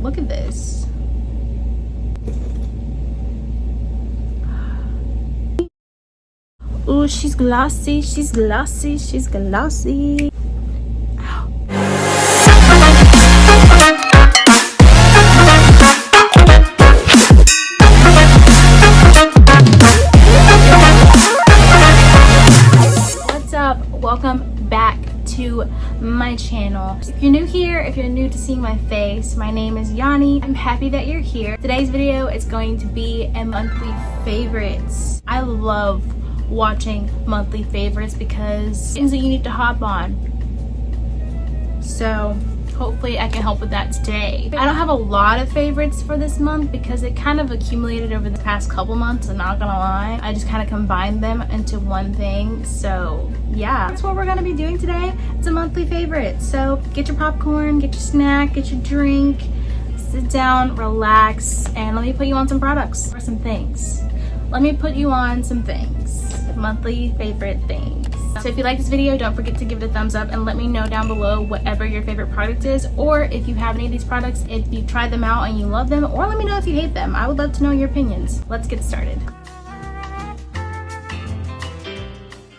look at this. Oh, she's glossy, she's glossy, she's glossy. What's up? Welcome back to my channel. If you're new here, if you're new to seeing my face, my name is Yani. I'm happy that you're here. Today's video is going to be a monthly favorites. I love watching monthly favorites because things that you need to hop on. So hopefully I can help with that today. I don't have a lot of favorites for this month because it kind of accumulated over the past couple months. I'm not gonna lie. I just kind of combined them into one thing. So yeah, that's what we're gonna be doing today. It's a monthly favorite. So get your popcorn, get your snack, get your drink, sit down, relax, and let me put you on some products or some things. Let me put you on some things. Monthly favorite things. So if you like this video, don't forget to give it a thumbs up and let me know down below whatever your favorite product is, or if you have any of these products, if you tried them out and you love them, or let me know if you hate them. I would love to know your opinions. Let's get started.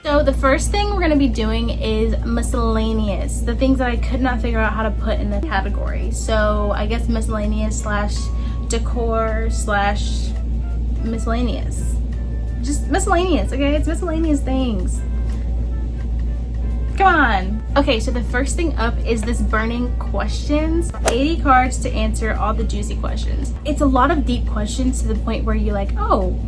So the first thing we're going to be doing is miscellaneous, the things that I could not figure out how to put in the category. So I guess miscellaneous slash decor slash miscellaneous. Just miscellaneous, okay? It's miscellaneous things. Come on. Okay, so the first thing up is this burning questions. 80 cards to answer all the juicy questions. It's a lot of deep questions to the point where you're like, oh,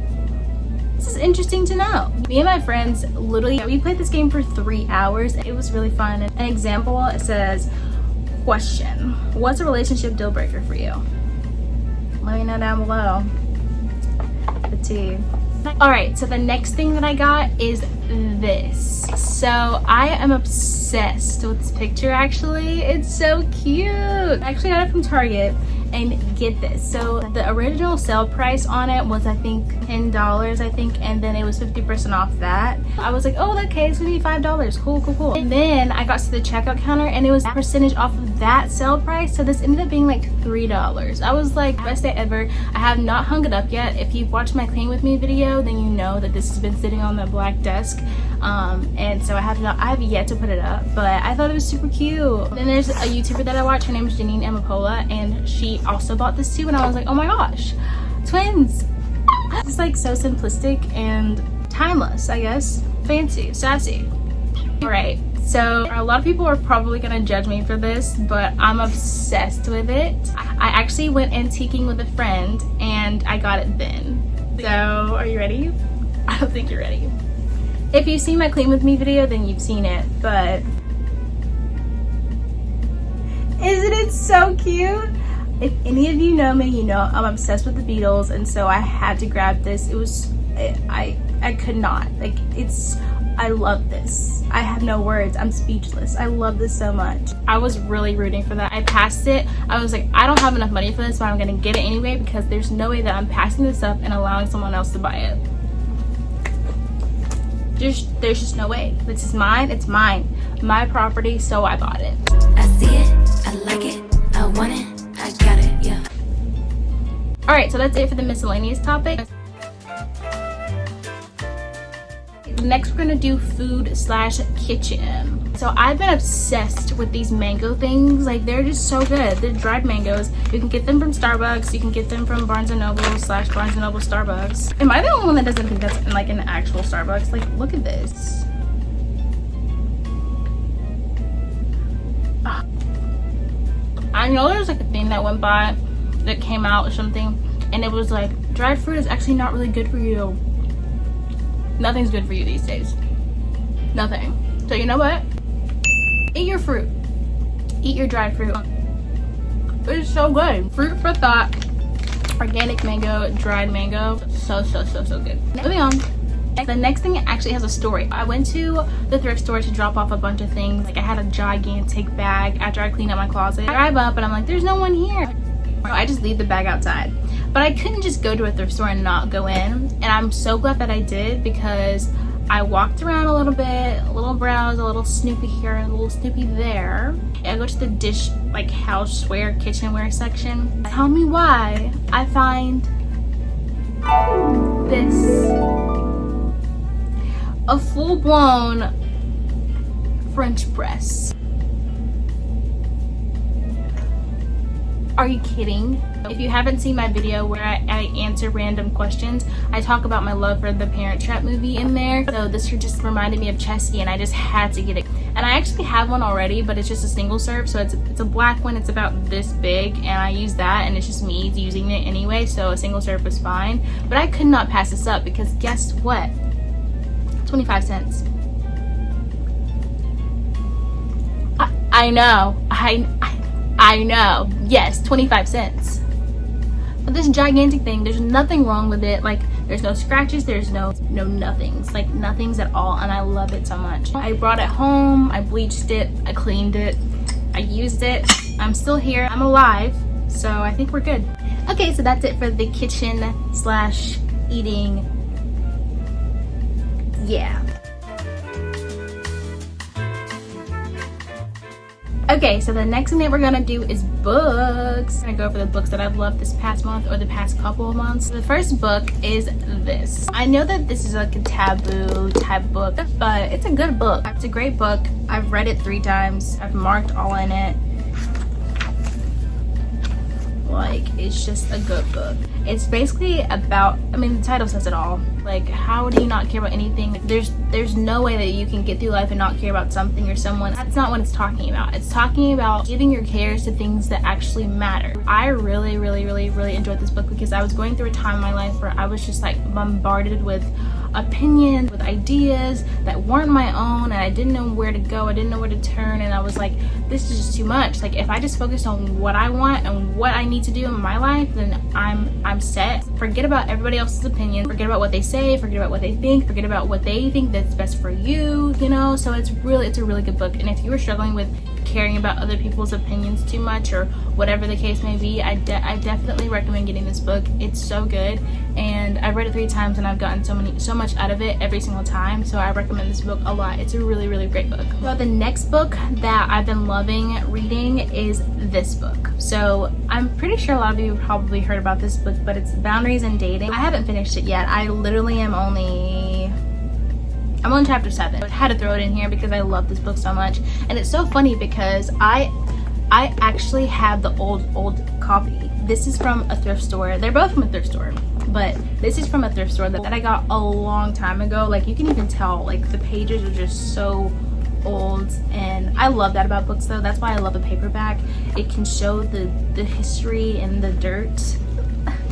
this is interesting to know. Me and my friends, literally, we played this game for 3 hours. It was really fun. An example, it says, question, what's a relationship deal breaker for you? Let me know down below. The tea. All right, so the next thing that I got is this. So I am obsessed with this picture. Actually, it's so cute. I actually got it from Target, and get this, so the original sale price on it was I think $10, I think, and then it was 50% off that. I was like, oh, okay, it's gonna be $5. Cool. And then I got to the checkout counter and it was a percentage off of that sale price, so this ended up being like $3. I was like, best day ever. I have not hung it up yet. If you've watched my clean with me video, then you know that this has been sitting on the black desk, and so I have yet to put it up, but I thought it was super cute. Then there's a YouTuber that I watch. Her name is Janine Amapola, and she also bought this too, and I was like, oh my gosh, twins. It's like so simplistic and timeless, I guess. Fancy, sassy. All right, so a lot of people are probably gonna judge me for this, but I'm obsessed with it. I actually went antiquing with a friend and I got it then. So are you ready? I don't think you're ready. If you've seen my clean with me video, then you've seen it, but isn't it so cute? If any of you know me, you know I'm obsessed with the Beatles, and so I had to grab this. I could not, like, I love this. I have no words. I'm speechless. I love this so much. I was really rooting for that. I passed it. I was like, I don't have enough money for this, but I'm gonna get it anyway because there's no way that I'm passing this up and allowing someone else to buy it. There's just no way. This is mine. It's mine. My property, so I bought it. I see it. I like it. I want it. I got it, yeah. All right, so that's it for the miscellaneous topic. Next, we're gonna do food slash kitchen. So I've been obsessed with these mango things. Like, they're just so good. They're dried mangoes. You can get them from Starbucks. You can get them from Barnes & Noble slash Barnes & Noble Starbucks. Am I the only one that doesn't think that's in like an actual Starbucks? Like, look at this. I know there's like a thing that went by that came out or something, and it was like, dried fruit is actually not really good for you. Nothing's good for you these days. Nothing. So you know what? Eat your fruit. Eat your dried fruit. It's so good. Fruit for thought. Organic mango, dried mango. So good. Moving on. The next thing actually has a story. I went to the thrift store to drop off a bunch of things. Like, I had a gigantic bag after I cleaned up my closet. I drive up and I'm like, there's no one here. I just leave the bag outside. But I couldn't just go to a thrift store and not go in. And I'm so glad that I did, because I walked around a little bit, a little browse, a little snoopy here, a little snoopy there. I go to the dish, like houseware, kitchenware section. Tell me why I find this a full-blown French press. Are you kidding? If you haven't seen my video where I answer random questions, I talk about my love for the Parent Trap movie in there. So this just reminded me of Chesky, and I just had to get it. And I actually have one already, but it's just a single serve, so it's a black one. It's about this big, and I use that, and it's just me using it anyway, so a single serve was fine. But I could not pass this up because guess what? 25 cents. I know. I know. Yes, 25 cents. But this gigantic thing, there's nothing wrong with it. Like, there's no scratches, there's no nothings. Like, nothings at all, and I love it so much. I brought it home, I bleached it, I cleaned it, I used it. I'm still here, I'm alive, so I think we're good. Okay, so that's it for the kitchen slash eating. Yeah. Okay, so the next thing that we're gonna do is books. I'm gonna go over the books that I've loved this past month or the past couple of months. The first book is this. I know that this is like a taboo type book, but it's a good book. It's a great book. I've read it 3 times. I've marked all in it. Like, it's just a good book. It's basically about, I mean, the title says it all. Like, how do you not care about anything? There's no way that you can get through life and not care about something or someone. That's not what it's talking about. It's talking about giving your cares to things that actually matter. I really enjoyed this book because I was going through a time in my life where I was just like bombarded with opinions, with ideas that weren't my own, and I didn't know where to go, I didn't know where to turn, and I was like, this is just too much. Like, if I just focus on what I want and what I need to do in my life, then I'm set. Forget about everybody else's opinion, forget about what they say, forget about what they think, forget about what they think that's best for you, you know. So it's a really good book. And if you were struggling with caring about other people's opinions too much or whatever the case may be, I definitely recommend getting this book. It's so good, and I've read it 3 times and I've gotten so much out of it every single time, so I recommend this book a lot. It's a really great book. So the next book that I've been loving reading is this book. So I'm pretty sure a lot of you probably heard about this book, but it's Boundaries in Dating. I haven't finished it yet. I literally am I'm on chapter 7. I had to throw it in here because I love this book so much. And it's so funny because I actually have the old copy. This is from a thrift store. They're both from a thrift store, but this is from a thrift store that I got a long time ago. Like, you can even tell, like, the pages are just so old, and I love that about books though. That's why I love a paperback. It can show the history and the dirt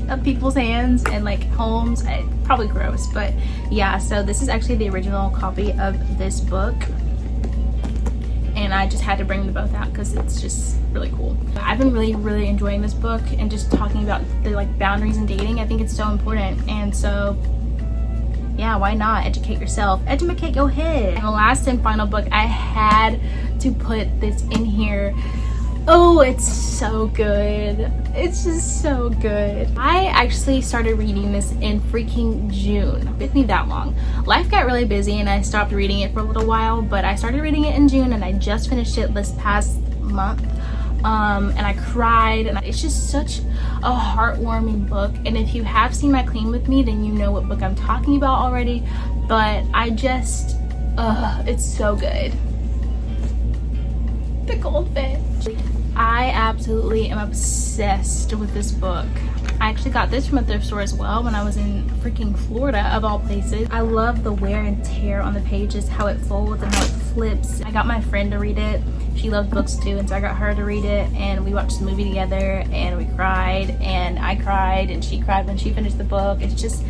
of people's hands and like homes. Probably gross, but yeah. So this is actually the original copy of this book, and I just had to bring them both out because it's just really cool. I've been really enjoying this book and just talking about the like boundaries in dating. I think it's so important, and so yeah, why not educate yourself, educate your head. And the last and final book, I had to put this in here. Oh, it's so good. It's just so good. I actually started reading this in freaking June. It took me that long. Life got really busy and I stopped reading it for a little while, but I started reading it in June and I just finished it this past month. And I cried, and it's just such a heartwarming book. And if you have seen my clean with me, then you know what book I'm talking about already. But I just, it's so good. Pickled fish. I absolutely am obsessed with this book. I actually got this from a thrift store as well when I was in freaking Florida, of all places. I love the wear and tear on the pages, how it folds and how it flips. I got my friend to read it. She loves books too, and so I got her to read it, and we watched the movie together, and we cried, and I cried, and she cried when she finished the book. It's just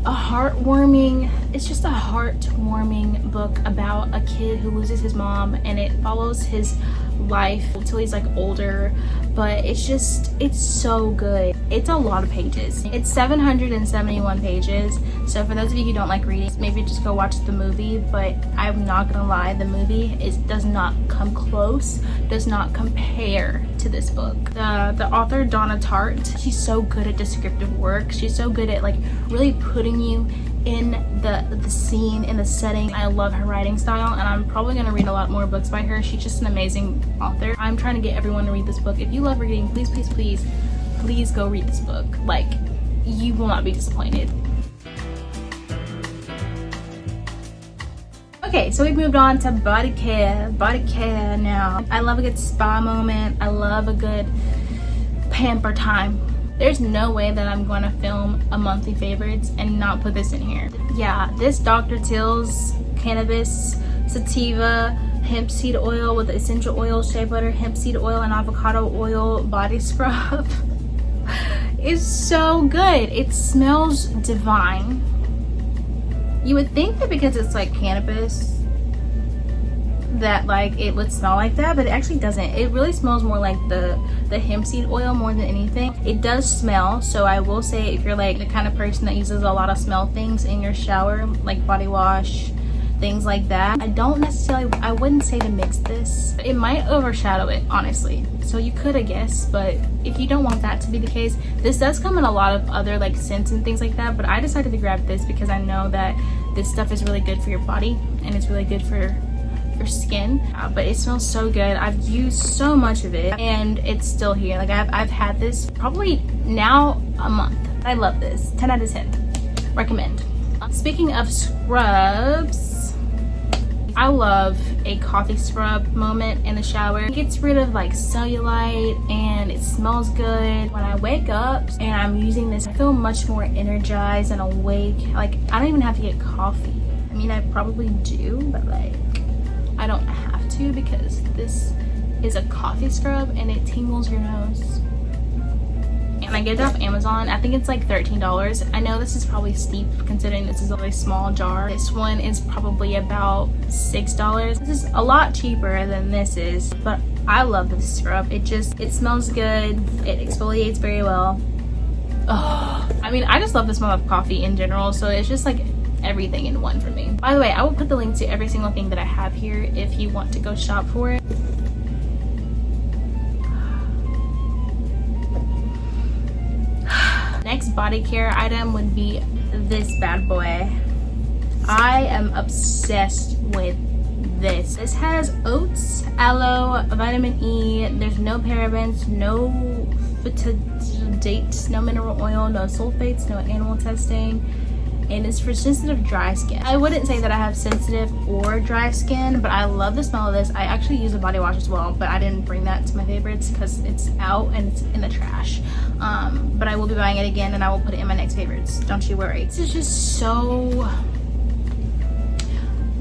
a heartwarming book about a kid who loses his mom, and it follows his life until he's like older, but it's so good. It's a lot of pages. It's 771 pages, so for those of you who don't like reading, maybe just go watch the movie. But I'm not gonna lie, the movie does not come close, does not compare to this book. The author, Donna Tartt, she's so good at descriptive work. She's so good at like really putting you in the scene, in the setting. I love her writing style, and I'm probably going to read a lot more books by her. She's just an amazing author. I'm trying to get everyone to read this book. If you love reading, please, please, please, please go read this book. Like, you will not be disappointed. Okay, so we've moved on to body care. Body care now. I love a good spa moment. I love a good pamper time. There's no way that I'm going to film a monthly favorites and not put this in here. Yeah, this Dr. Teal's cannabis sativa hemp seed oil with essential oil, shea butter, hemp seed oil, and avocado oil body scrub is so good. It smells divine. You would think that because it's like cannabis that like it would smell like that, but it actually doesn't. It really smells more like the hemp seed oil more than anything. It does smell, so I will say, if you're like the kind of person that uses a lot of smell things in your shower, like body wash, things like that, I wouldn't say to mix this. It might overshadow it, honestly, so you could, I guess, but if you don't want that to be the case, this does come in a lot of other like scents and things like that, but I decided to grab this because I know that this stuff is really good for your body and it's really good for your skin, but it smells so good. I've used so much of it and it's still here. Like I've had this probably now a month. I love this. 10 out of 10. Recommend. Speaking of scrubs, I love a coffee scrub moment in the shower. It gets rid of like cellulite and it smells good. When I wake up and I'm using this, I feel much more energized and awake. Like I don't even have to get coffee. I mean, I probably do, but like I don't have to because this is a coffee scrub and it tingles your nose. And I get it off Amazon. I think it's like $13. I know this is probably steep considering this is a really small jar. This one is probably about $6. This is a lot cheaper than this is, but I love this scrub. It smells good. It exfoliates very well. Oh, I mean, I just love the smell of coffee in general, so it's just like everything in one for me. By the way, I will put the link to every single thing that I have here if you want to go shop for it. Next body care item would be this bad boy. I am obsessed with this. This has oats, aloe, vitamin E. There's no parabens, no phthalates, no mineral oil, no sulfates, no animal testing. And it's for sensitive dry skin. I wouldn't say that I have sensitive or dry skin, but I love the smell of this. I actually use a body wash as well, but I didn't bring that to my favorites because it's out and it's in the trash. But I will be buying it again and I will put it in my next favorites. Don't you worry. This is just so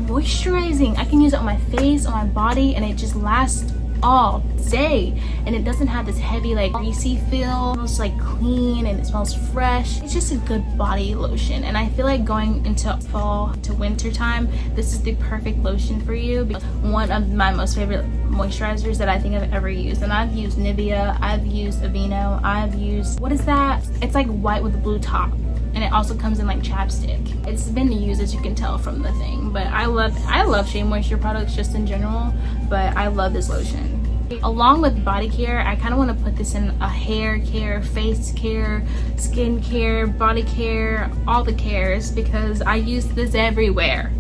moisturizing. I can use it on my face, on my body, and it just lasts all day, and it doesn't have this heavy like greasy feel. It smells like clean and it smells fresh. It's just a good body lotion, and I feel like going into fall to winter time, this is the perfect lotion for you. Because one of my most favorite moisturizers that I think I've ever used, and I've used Nivea, I've used Aveeno, I've used, what is that? It's like white with a blue top, and it also comes in like chapstick. It's been used, as you can tell from the thing, but I love Shea Moisture products just in general, but I love this lotion. Along with body care, I kind of want to put this in a hair care, face care, skin care, body care, all the cares, because I use this everywhere.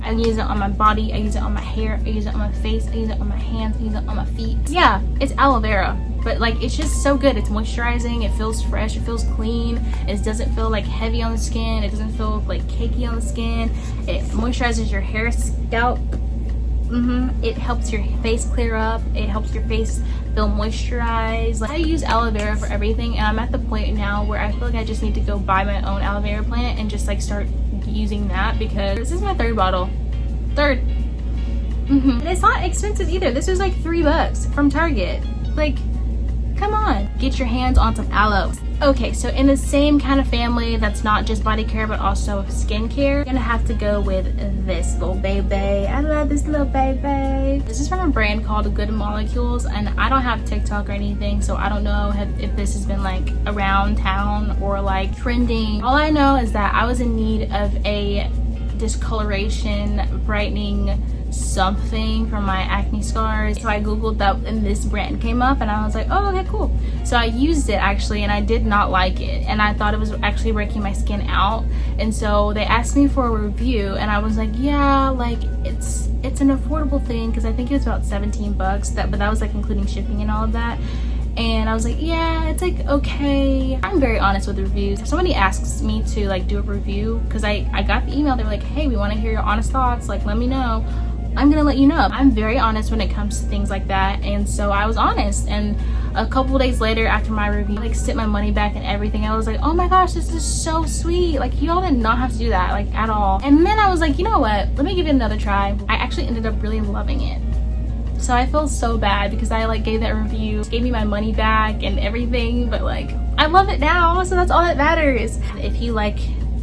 I use it on my body, I use it on my hair, I use it on my face, I use it on my hands, I use it on my feet. Yeah, it's aloe vera, but like it's just so good. It's moisturizing, it feels fresh, it feels clean, it doesn't feel like heavy on the skin, it doesn't feel like cakey on the skin. It moisturizes your hair, scalp. It helps your face clear up, it helps your face feel moisturized. Like, I use aloe vera for everything, and I'm at the point now where I feel like I just need to go buy my own aloe vera plant and just like start using that, because this is my third bottle. And it's not expensive either. This was like $3 from Target. Like, come on, get your hands on some aloe. Okay, so in the same kind of family that's not just body care but also skincare, you're gonna have to go with this little baby. I love this little baby. This is from a brand called Good Molecules, and I don't have TikTok or anything, so I don't know if this has been like around town or like trending. All I know is that I was in need of a discoloration brightening something for my acne scars. So I googled that and this brand came up and I was like, oh, okay, cool. So I used it actually and I did not like it, and I thought it was actually breaking my skin out. And so they asked me for a review and I was like, yeah, like it's an affordable thing, because I think it was about 17 bucks, but that was like including shipping and all of that. And I was like, yeah, it's like okay. I'm very honest with reviews. If somebody asks me to like do a review, because I got the email, they were like, hey, we want to hear your honest thoughts, like let me know. I'm gonna let you know. I'm very honest when it comes to things like that. And so I was honest, and a couple days later after my review, like sent my money back and everything. I was like, oh my gosh, this is so sweet. Like y'all did not have to do that, like at all. And then I was like, you know what, let me give it another try. I actually ended up really loving it. So I feel so bad because I like gave that review, gave me my money back and everything, but like I love it now, so that's all that matters. If you like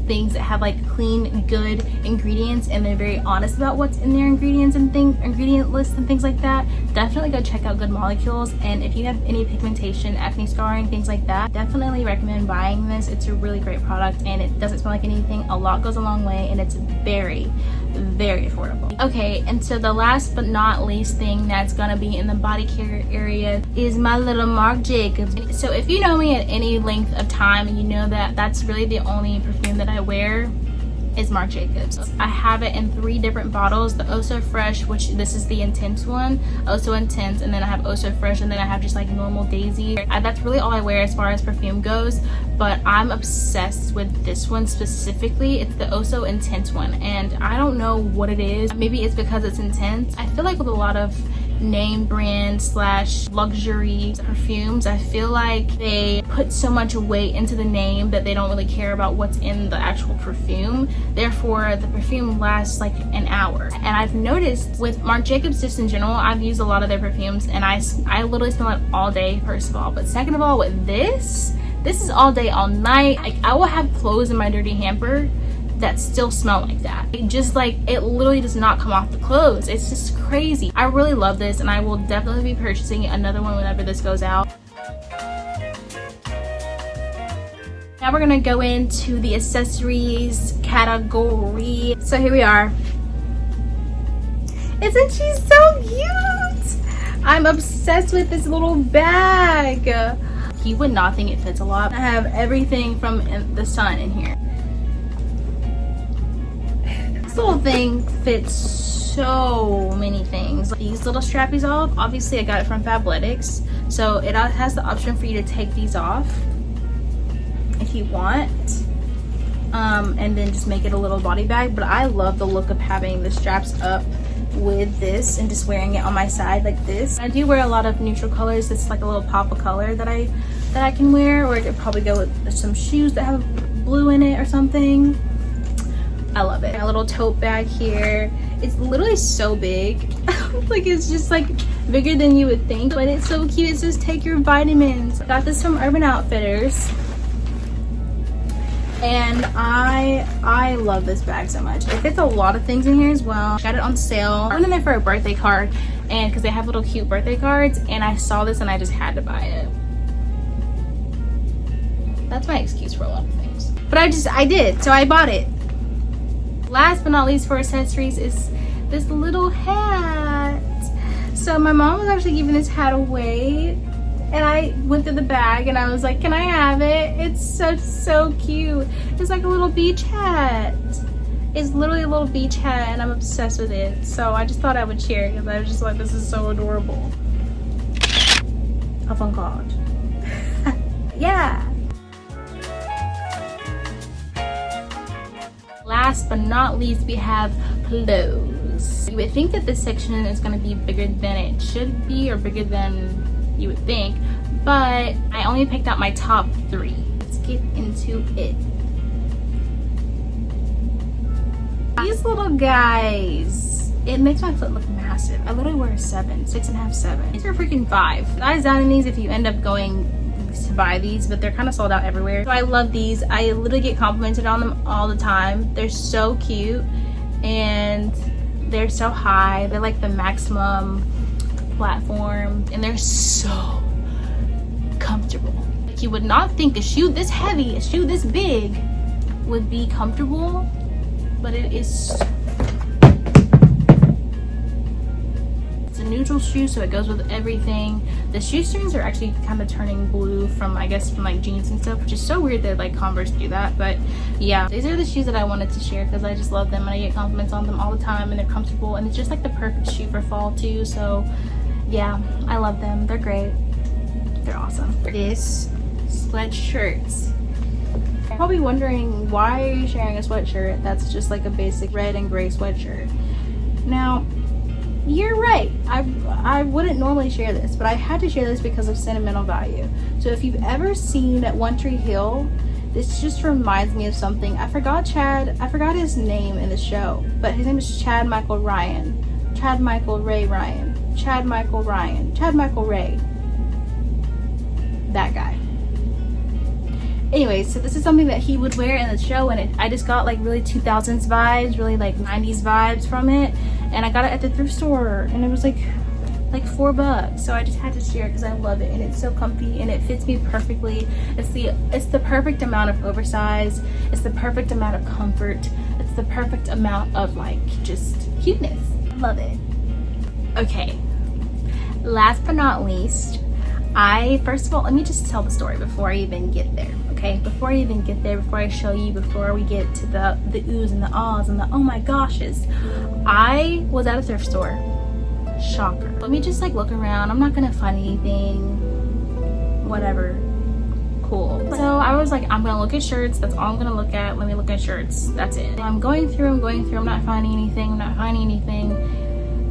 things that have like clean, good ingredients and they're very honest about what's in their ingredients and ingredient lists and things like that, definitely go check out Good Molecules. And if you have any pigmentation, acne scarring, things like that, definitely recommend buying this. It's a really great product and it doesn't smell like anything. A lot goes a long way and it's very affordable. Okay, and so the last but not least thing that's gonna be in the body care area is my little Marc Jacobs. So if you know me at any length of time, you know that that's really the only perfume that I wear is Marc Jacobs. I have it in 3 different bottles. The Oh So Fresh, which this is the intense one, Oh So Intense, and then I have Oh So Fresh, and then I have just like normal Daisy. That's really all I wear as far as perfume goes, but I'm obsessed with this one specifically. It's the Oh So Intense one, and I don't know what it is. Maybe it's because it's intense. I feel like with a lot of name brand slash luxury perfumes, I feel like they put so much weight into the name that they don't really care about what's in the actual perfume. Therefore the perfume lasts like an hour. And I've noticed with Marc Jacobs, just in general, I've used a lot of their perfumes and I literally smell it all day, first of all, but second of all, with this is all day, all night. Like I will have clothes in my dirty hamper that still smell like that. It literally does not come off the clothes. It's just crazy. I really love this and I will definitely be purchasing another one whenever this goes out. Now we're gonna go into the accessories category. So here we are. Isn't she so cute? I'm obsessed with this little bag. You would not think it fits a lot. I have everything from the sun in here. This little thing fits so many things. These little strappies off, obviously I got it from Fabletics, so it has the option for you to take these off if you want, and then just make it a little body bag. But I love the look of having the straps up with this and just wearing it on my side like this. I do wear a lot of neutral colors. It's like a little pop of color that I can wear, or it could probably go with some shoes that have blue in it or something. I love it. A little tote bag here. It's literally so big. Like it's just like bigger than you would think, but it's so cute. It says take your vitamins. I got this from Urban Outfitters and I love this bag so much. It fits a lot of things in here as well. Got it on sale. I went in there for a birthday card, and because they have little cute birthday cards, and I saw this and I just had to buy it. That's my excuse for a lot of things, but I did, so I bought it. Last but not least for accessories is this little hat. So my mom was actually giving this hat away, and I went through the bag and I was like, can I have it? It's so cute. It's like a little beach hat. It's literally a little beach hat and I'm obsessed with it. So I just thought I would share it because I was just like, this is so adorable. Avant-garde. Yeah. Last but not least, we have clothes. You would think that this section is going to be bigger than it should be, or bigger than you would think, but I only picked out my top 3. Let's get into it. These little guys, it makes my foot look massive. I literally wear a 7, 6.5, 7. These are freaking 5. Size down in these if you end up going to buy these, but they're kind of sold out everywhere. So I love these. I literally get complimented on them all the time. They're so cute and they're so high. They're like the maximum platform and they're so comfortable. Like you would not think a shoe this heavy, a shoe this big would be comfortable, but it is neutral shoe, so it goes with everything. The shoestrings are actually kind of turning blue from, I guess, from like jeans and stuff, which is so weird that like Converse do that. But yeah, these are the shoes that I wanted to share because I just love them and I get compliments on them all the time, and they're comfortable, and it's just like the perfect shoe for fall too. So yeah, I love them. They're great. They're awesome. This sweatshirt. You're probably wondering, why are you sharing a sweatshirt that's just like a basic red and gray sweatshirt? Now, you're right. I wouldn't normally share this, but I had to share this because of sentimental value. So if you've ever seen One Tree Hill, this just reminds me of something. I forgot his name in the show, but his name is Chad Michael Ray. That guy. Anyways, so this is something that he would wear in the show, and I just got like really 2000s vibes, really like 90s vibes from it, and I got it at the thrift store, and it was like $4. So I just had to share it because I love it, and it's so comfy and it fits me perfectly. It's the perfect amount of oversize. It's the perfect amount of comfort. It's the perfect amount of like just cuteness. Love it. Okay, last but not least, first of all, let me just tell the story before I even get there, okay? Before I show you, before we get to the oohs and the ahs and the oh my goshes. I was at a thrift store. Shocker. Let me just like look around. I'm not gonna find anything. Whatever. Cool. So I was like, I'm gonna look at shirts. That's all I'm gonna look at. Let me look at shirts. That's it. I'm going through. I'm not finding anything.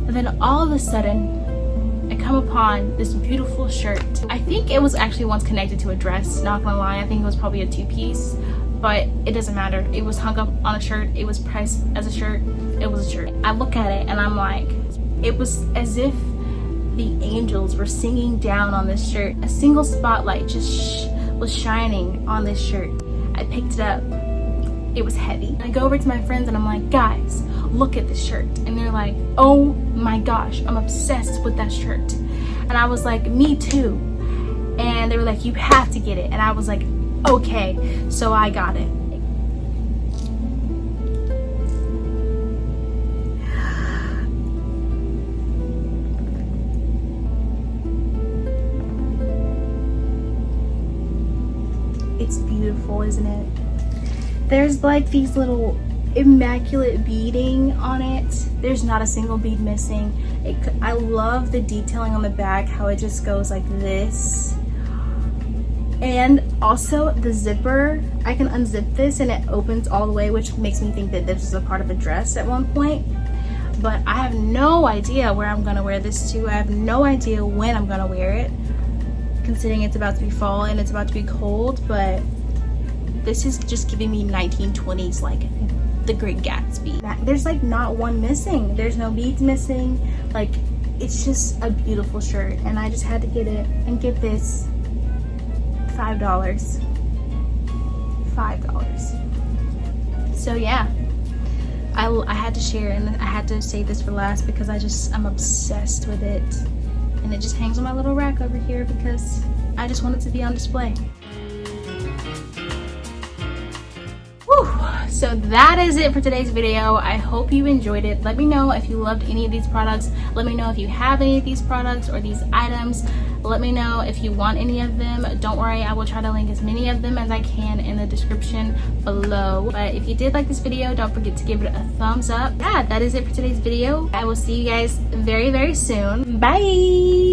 And then all of a sudden, I come upon this beautiful shirt. I think it was actually once connected to a dress, not gonna lie. I think it was probably a two-piece, but it doesn't matter. It was hung up on a shirt. It was priced as a shirt. It was a shirt. I look at it and I'm like, it was as if the angels were singing down on this shirt. A single spotlight just was shining on this shirt. I picked it up. It was heavy. I go over to my friends and I'm like, guys, look at this shirt. And they're like, oh my gosh, I'm obsessed with that shirt. And I was like, me too. And they were like, you have to get it. And I was like, okay. So I got it. It's beautiful, isn't it? There's like these little immaculate beading on it. There's not a single bead missing. I love the detailing on the back, how it just goes like this. And also the zipper, I can unzip this and it opens all the way, which makes me think that this is a part of a dress at one point. But I have no idea where I'm gonna wear this to. I have no idea when I'm gonna wear it, considering it's about to be fall and it's about to be cold. But this is just giving me 1920s, like The Great Gatsby. There's like not one missing. There's no beads missing. Like, it's just a beautiful shirt, and I just had to get it and get this $5. So yeah, I had to share, and I had to save this for last because I'm obsessed with it, and it just hangs on my little rack over here because I just want it to be on display. So that is it for today's video. I hope you enjoyed it. Let me know if you loved any of these products. Let me know if you have any of these products or these items. Let me know if you want any of them. Don't worry, I will try to link as many of them as I can in the description below. But if you did like this video, don't forget to give it a thumbs up. Yeah, that is it for today's video. I will see you guys very, very soon. Bye!